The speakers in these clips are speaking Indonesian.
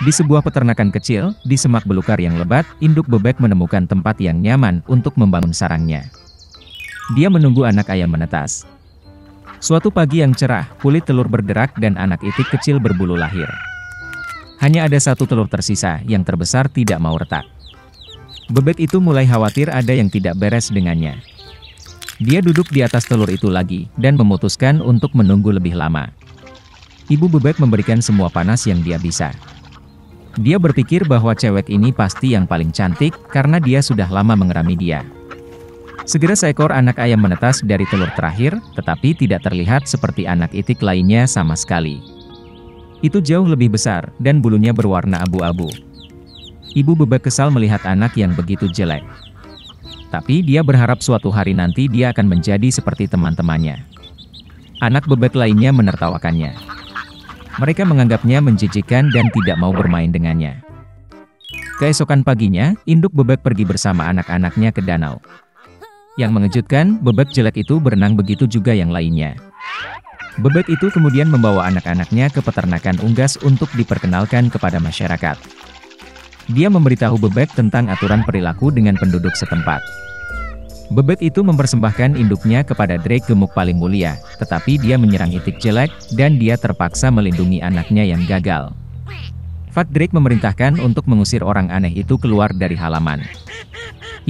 Di sebuah peternakan kecil, di semak belukar yang lebat, induk bebek menemukan tempat yang nyaman untuk membangun sarangnya. Dia menunggu anak ayam menetas. Suatu pagi yang cerah, kulit telur bergerak dan anak itik kecil berbulu lahir. Hanya ada satu telur tersisa, yang terbesar tidak mau retak. Bebek itu mulai khawatir ada yang tidak beres dengannya. Dia duduk di atas telur itu lagi, dan memutuskan untuk menunggu lebih lama. Ibu bebek memberikan semua panas yang dia bisa. Dia berpikir bahwa cewek ini pasti yang paling cantik, karena dia sudah lama mengerami dia. Segera seekor anak ayam menetas dari telur terakhir, tetapi tidak terlihat seperti anak itik lainnya sama sekali. Itu jauh lebih besar, dan bulunya berwarna abu-abu. Ibu bebek kesal melihat anak yang begitu jelek. Tapi dia berharap suatu hari nanti dia akan menjadi seperti teman-temannya. Anak bebek lainnya menertawakannya. Mereka menganggapnya menjijikkan dan tidak mau bermain dengannya. Keesokan paginya, induk bebek pergi bersama anak-anaknya ke danau. Yang mengejutkan, bebek jelek itu berenang begitu juga yang lainnya. Bebek itu kemudian membawa anak-anaknya ke peternakan unggas untuk diperkenalkan kepada masyarakat. Dia memberitahu bebek tentang aturan perilaku dengan penduduk setempat. Bebek itu mempersembahkan induknya kepada Drake gemuk paling mulia, tetapi dia menyerang itik jelek, dan dia terpaksa melindungi anaknya yang gagal. Fat Drake memerintahkan untuk mengusir orang aneh itu keluar dari halaman.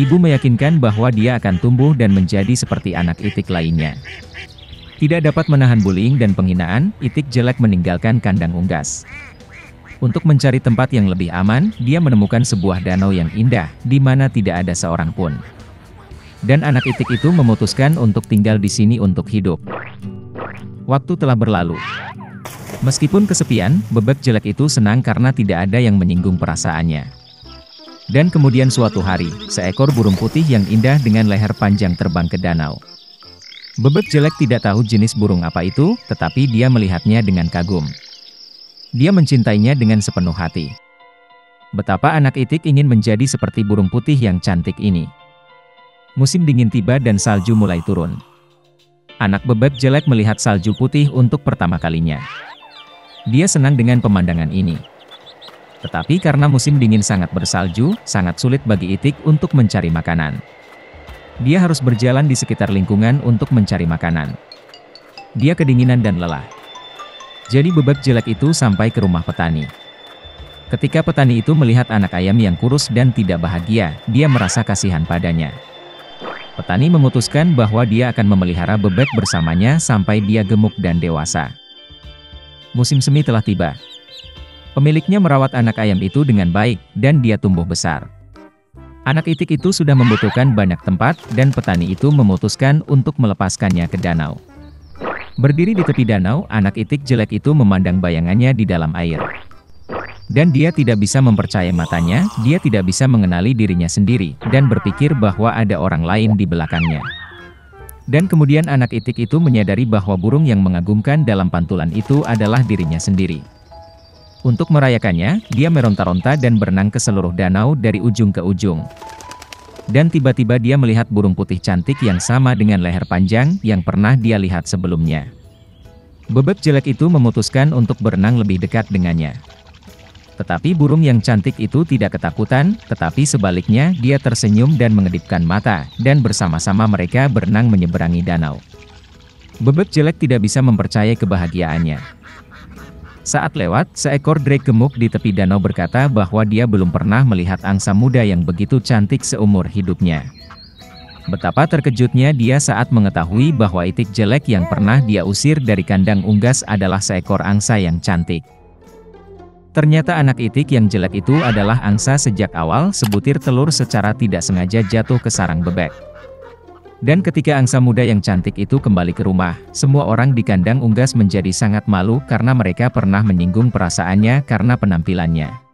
Ibu meyakinkan bahwa dia akan tumbuh dan menjadi seperti anak itik lainnya. Tidak dapat menahan bullying dan penghinaan, itik jelek meninggalkan kandang unggas. Untuk mencari tempat yang lebih aman, dia menemukan sebuah danau yang indah, di mana tidak ada seorang pun. Dan anak itik itu memutuskan untuk tinggal di sini untuk hidup. Waktu telah berlalu. Meskipun kesepian, bebek jelek itu senang karena tidak ada yang menyinggung perasaannya. Dan kemudian suatu hari, seekor burung putih yang indah dengan leher panjang terbang ke danau. Bebek jelek tidak tahu jenis burung apa itu, tetapi dia melihatnya dengan kagum. Dia mencintainya dengan sepenuh hati. Betapa anak itik ingin menjadi seperti burung putih yang cantik ini. Musim dingin tiba dan salju mulai turun. Anak bebek jelek melihat salju putih untuk pertama kalinya. Dia senang dengan pemandangan ini. Tetapi karena musim dingin sangat bersalju, sangat sulit bagi itik untuk mencari makanan. Dia harus berjalan di sekitar lingkungan untuk mencari makanan. Dia kedinginan dan lelah. Jadi bebek jelek itu sampai ke rumah petani. Ketika petani itu melihat anak ayam yang kurus dan tidak bahagia, dia merasa kasihan padanya. Petani memutuskan bahwa dia akan memelihara bebek bersamanya sampai dia gemuk dan dewasa. Musim semi telah tiba. Pemiliknya merawat anak ayam itu dengan baik, dan dia tumbuh besar. Anak itik itu sudah membutuhkan banyak tempat, dan petani itu memutuskan untuk melepaskannya ke danau. Berdiri di tepi danau, anak itik jelek itu memandang bayangannya di dalam air. Dan dia tidak bisa mempercayai matanya, dia tidak bisa mengenali dirinya sendiri, dan berpikir bahwa ada orang lain di belakangnya. Dan kemudian anak itik itu menyadari bahwa burung yang mengagumkan dalam pantulan itu adalah dirinya sendiri. Untuk merayakannya, dia meronta-ronta dan berenang ke seluruh danau dari ujung ke ujung. Dan tiba-tiba dia melihat burung putih cantik yang sama dengan leher panjang yang pernah dia lihat sebelumnya. Bebek jelek itu memutuskan untuk berenang lebih dekat dengannya. Tetapi burung yang cantik itu tidak ketakutan, tetapi sebaliknya dia tersenyum dan mengedipkan mata, dan bersama-sama mereka berenang menyeberangi danau. Bebek jelek tidak bisa mempercayai kebahagiaannya. Saat lewat, seekor drake gemuk di tepi danau berkata bahwa dia belum pernah melihat angsa muda yang begitu cantik seumur hidupnya. Betapa terkejutnya dia saat mengetahui bahwa itik jelek yang pernah dia usir dari kandang unggas adalah seekor angsa yang cantik. Ternyata anak itik yang jelek itu adalah angsa sejak awal. Sebutir telur secara tidak sengaja jatuh ke sarang bebek. Dan ketika angsa muda yang cantik itu kembali ke rumah, semua orang di kandang unggas menjadi sangat malu karena mereka pernah menyinggung perasaannya karena penampilannya.